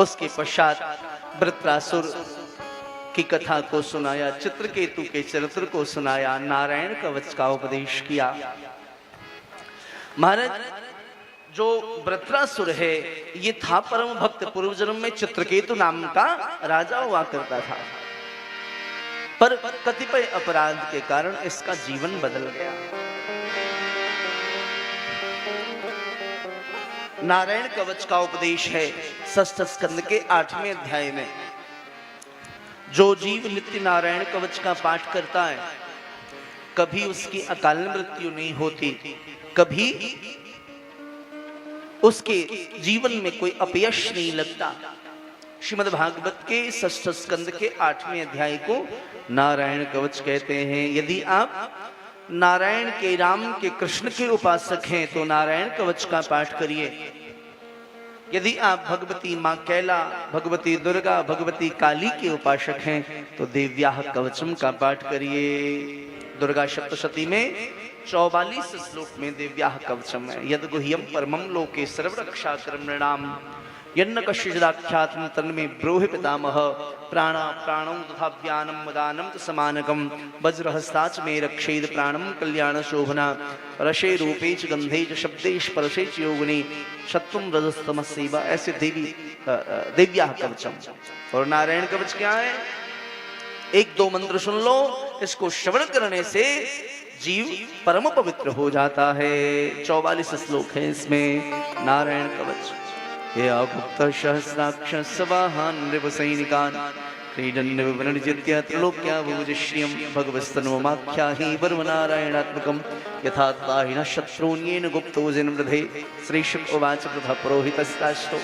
उसके पश्चात वृत्रासुर की कथा को सुनाया, चित्रकेतु के चरित्र को सुनाया, नारायण कवच का उपदेश किया। महाराज, जो वृत्रासुर है ये था परम भक्त, पूर्व जन्म में चित्रकेतु नाम का राजा हुआ करता था, पर कतिपय अपराध के कारण इसका जीवन बदल गया। नारायण कवच का उपदेश है षष्ठ स्कंद के 8वें अध्याय में। जो जीव नित्य नारायण कवच का पाठ करता है, कभी उसकी अकाल मृत्यु नहीं होती, कभी उसके जीवन में कोई अपयश नहीं लगता। श्रीमद् भागवत के षष्ठ स्कंद के 8वें अध्याय को नारायण कवच कहते हैं। यदि आप नारायण के, राम के, कृष्ण के उपासक हैं तो नारायण कवच का पाठ करिए। यदि आप भगवती मां कैला, भगवती दुर्गा, भगवती काली के उपासक हैं तो देव्याः कवचम का पाठ करिए। दुर्गा सप्तशती में 44 श्लोक में देव्याः कवचम है। यद गुह्यम परमं लोके सर्वरक्षा कर्मणाम यन्न कश्चिदाख्यातं तन्मे ब्रूहि पितामह प्राणा प्राणौ तथा व्यानं वदानं च समानकं वज्रहस्ताच मे रक्षेद प्राणं कल्याण शोभना रसे रूपे च गंधे च शब्दे स्पर्शे च योगिनी शत्रुं रजस्तमस्यैव। ऐसे देव्याः कवचम। और नारायण कवच क्या है? एक दो मंत्र सुन लो, इसको श्रवण करने से जीव परम पवित्र हो जाता है। 44 श्लोक है इसमें नारायण कवच। ये गुप्त सहस्राक्ष सवाहान नृपसैनिकान् क्रीडन् विवरणजित्य त्रिलोक्या भुजश्रियं भगवस्तनोमाख्या हि वर्वनारायणात्मकं यथा दाहिनः शत्रून्येन गुप्तो जन्मृधे श्रीशुक उवाच प्रभा पुरोहितस्ताष्टो।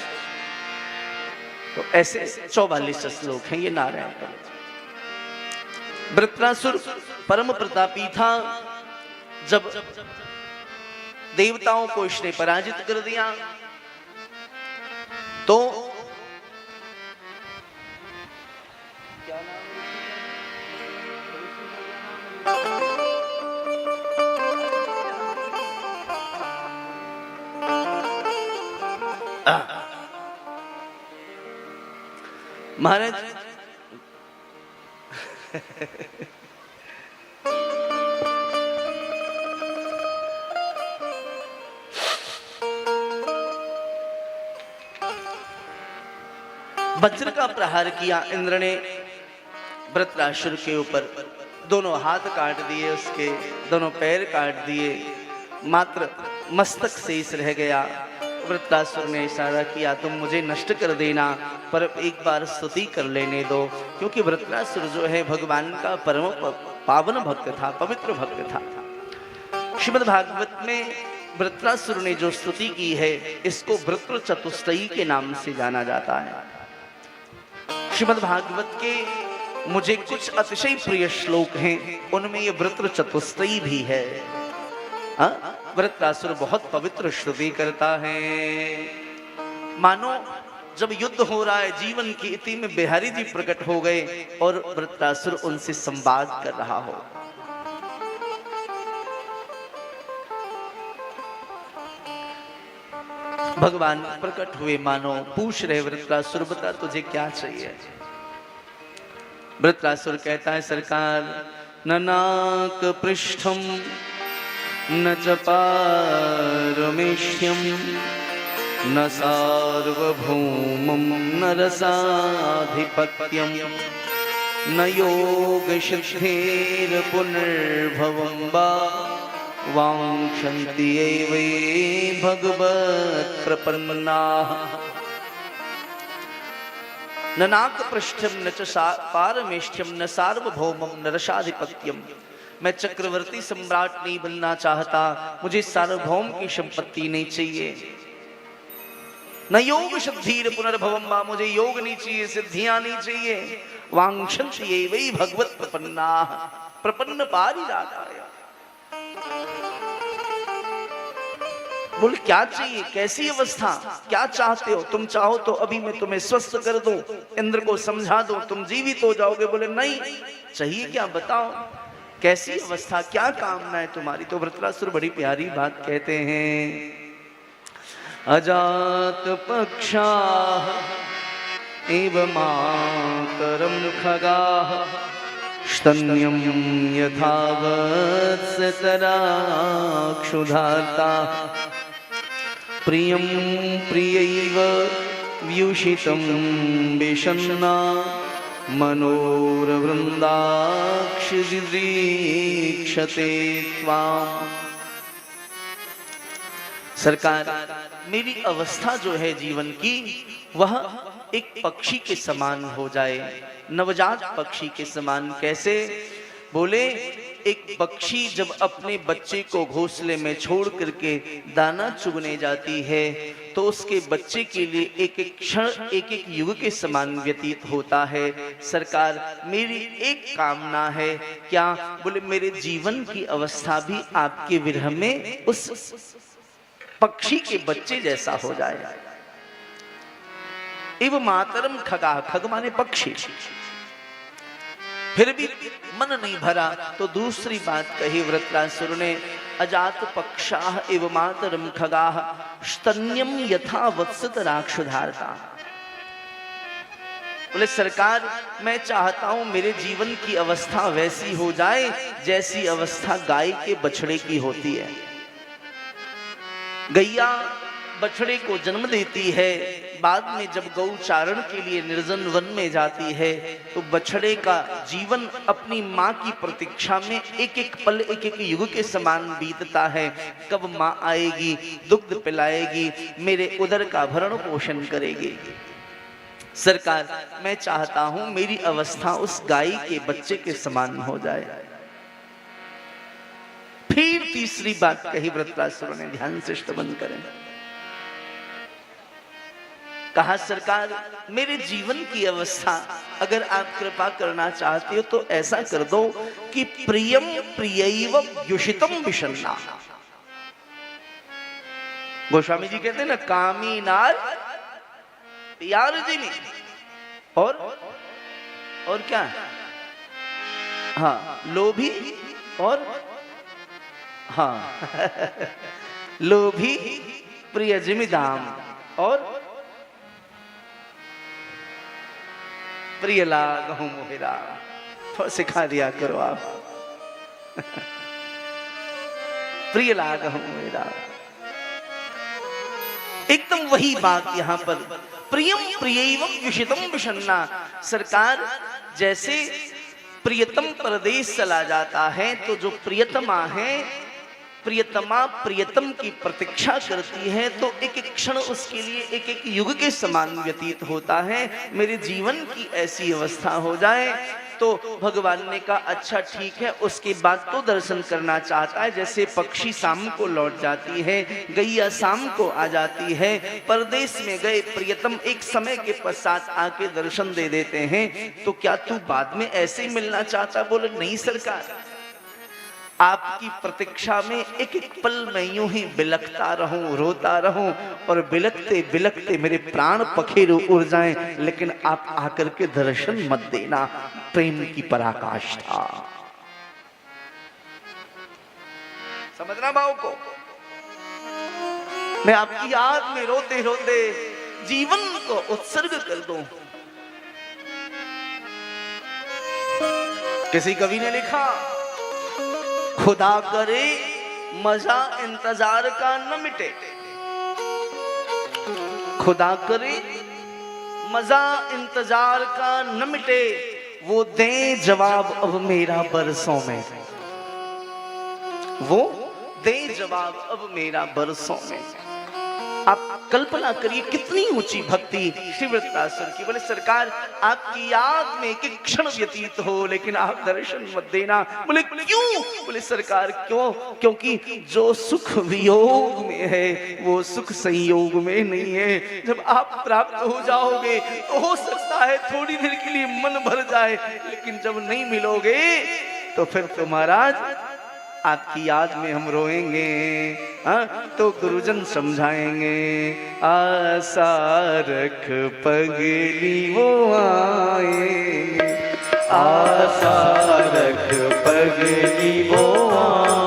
तो ऐसे 44 श्लोक हैं ये नारायण कवच। वृत्रासुर परम प्रतापी था। जब देवताओं को इसने पराजित कर दिया तो महाराज वज्र का प्रहार किया इंद्र ने वृत्रासुर के ऊपर। दोनों हाथ काट दिए, उसके दोनों पैर काट दिए, मात्र मस्तक शेष रह गया। वृत्रासुर ने इशारा किया तुम मुझे नष्ट कर देना, पर एक बार स्तुति कर लेने दो, क्योंकि वृत्रासुर जो है भगवान का परम पावन भक्त था, पवित्र भक्त था। श्रीमद् भागवत में वृत्रासुर ने जो स्तुति की है इसको वृत्र चतुष्टयी के नाम से जाना जाता है। श्रीमद् भागवत के मुझे कुछ अतिशय प्रिय श्लोक हैं, उनमें ये वृत्र चतुष्टयी भी है। वृत्रासुर बहुत पवित्र स्तुति करता है, मानो जब युद्ध हो रहा है, जीवन की इति में बिहारी जी प्रकट हो गए और वृत्रासुर उनसे संवाद कर रहा हो। भगवान प्रकट हुए, मानो पूछ रहे वृत्रासुर बता तुझे क्या चाहिए। वृत्रासुर कहता है सरकार न नाक पृष्ठम न च पारमेष्ठ्यम न सार्वभौमं न रसाधिपत्यम न योग सिद्धेर पुनर्भवं वा वांछन्ति एवै भगवत् प्रपन्नाः। न नाक पृष्ठम न च पारमेष्ठ्यम न सार्वभौमं न रसाधिपत्यम। मैं चक्रवर्ती सम्राट नहीं बनना चाहता, मुझे सार्वभौम की संपत्ति नहीं चाहिए। न योग सिद्धीर पुनर्भवम वा, मुझे योग नहीं चाहिए, सिद्धियां नहीं चाहिए। वांछन्ति एवै भगवत् प्रपन्नाः, प्रपन्न पारिजाताय। बोल क्या चाहिए, कैसी अवस्था, क्या चाहते हो? तुम चाहो तो अभी मैं तुम्हें स्वस्थ कर दूं, इंद्र को समझा दूं, तुम जीवित हो जाओगे। बोले नहीं, चाहिए क्या बताओ, कैसी अवस्था, क्या कामना है तुम्हारी? तो वृत्रासुर बड़ी प्यारी बात कहते हैं। अजात पक्षाः एव मातरं खगाः स्तन्यं यथा वत्सतराक्षुधार्ता प्रियं प्रियैव व्युषितं विषन्ना मनोरवृन्दाक्षिदीक्षते त्वाम्। सरकार, मेरी अवस्था जो है जीवन की, वह एक पक्षी के समान हो जाए, नवजात पक्षी के समान। कैसे? बोले, एक पक्षी जब अपने बच्चे को घोंसले में छोड़ करके दाना चुगने जाती है तो उसके बच्चे के लिए एक एक क्षण एक एक युग के समान व्यतीत होता है। सरकार, मेरी एक कामना है। क्या? बोले, मेरे जीवन की अवस्था भी आपके विरह में उस पक्षी के बच्चे जैसा हो जाए। एव मातरम खगा, खग माने पक्षी। फिर भी मन नहीं भरा तो दूसरी बात कही वृत्रासुर ने, अजात पक्षाः एव मातरम खगाः स्तन्यम यथा वत्सतराक्षुधार्ता। बोले, सरकार, मैं चाहता हूं मेरे जीवन की अवस्था वैसी हो जाए जैसी अवस्था गाय के बछड़े की होती है। गैया बछड़े को जन्म देती है, बाद में जब गौचारण के लिए निर्जन वन में जाती है तो बछड़े का जीवन अपनी माँ की प्रतीक्षा में एक एक पल एक एक युग के समान बीतता है। कब माँ आएगी, दुग्ध पिलाएगी, मेरे उदर का भरण पोषण करेगी। सरकार, मैं चाहता हूं मेरी अवस्था उस गाय के बच्चे के समान हो जाए। फिर तीसरी बात कही वृत्रासुर ने, ध्यान से श्रवण करें। कहा, सरकार, मेरे जीवन की अवस्था अगर आप कृपा करना चाहते हो तो ऐसा कर दो कि प्रियम प्रियैव व्युषितम विषन्ना। गोस्वामी जी कहते हैं ना, कामी नार प्यार जी में और क्या? हाँ, लोभी और हाँ लोभी प्रिय जिमिदाम और प्रिय लागहु मोहिरा। थोड़ा सिखा दिया करो आप। प्रिय लागहु मोहिरा, एकदम वही बात यहां पर। प्रियम प्रियैव व्युषितम विषन्ना। सरकार, जैसे प्रियतम परदेश चला जाता है तो जो प्रियतमा है, प्रियतमा प्रियतम की प्रतीक्षा करती है तो एक एक क्षण उसके लिए एक एक युग के समान व्यतीत होता है। मेरे जीवन की ऐसी अवस्था हो जाए तो भगवान ने कहा, अच्छा ठीक है, उसके बाद तो दर्शन करना चाहता है। जैसे पक्षी शाम को लौट जाती है, गैया शाम को आ जाती है, परदेश में गए प्रियतम एक समय के पश्चात आके दर्शन दे देते हैं, तो क्या तू बाद में ऐसे ही मिलना चाहता? बोले, नहीं सरकार, आपकी प्रतीक्षा में एक एक पल मैं यूं ही बिलखता रहूं, रोता रहूं और बिलखते बिलखते मेरे प्राण पखेरु उड़ जाएं, लेकिन आप आकर के दर्शन मत देना। प्रेम की पराकाष्ठा, समझना भाव को। मैं आपकी याद में रोते रोते जीवन को उत्सर्ग कर दूं। किसी कवि ने लिखा, खुदा करे मजा इंतजार का न मिटे, खुदा करे मजा इंतजार का न मिटे, वो दे जवाब अब मेरा बरसों में, वो दे जवाब अब मेरा बरसों में। आप कल्पना करिए कितनी ऊंची भक्ति श्री वृत्रासुर की। बोले, सरकार, आपकी याद में एक क्षण व्यतीत हो लेकिन आप दर्शन मत देना। बोले, क्यों? बोले, सरकार, क्यों? क्योंकि जो सुख वियोग में है वो सुख संयोग में नहीं है। जब आप प्राप्त हो जाओगे तो हो सकता है थोड़ी देर के लिए मन भर जाए, लेकिन जब नहीं मिलोगे तो फिर तो महाराज आपकी याद में हम रोएंगे। तो गुरुजन समझाएंगे, आशा रख पगली वो आएंगे, आशा रख पगली वो आएंगे।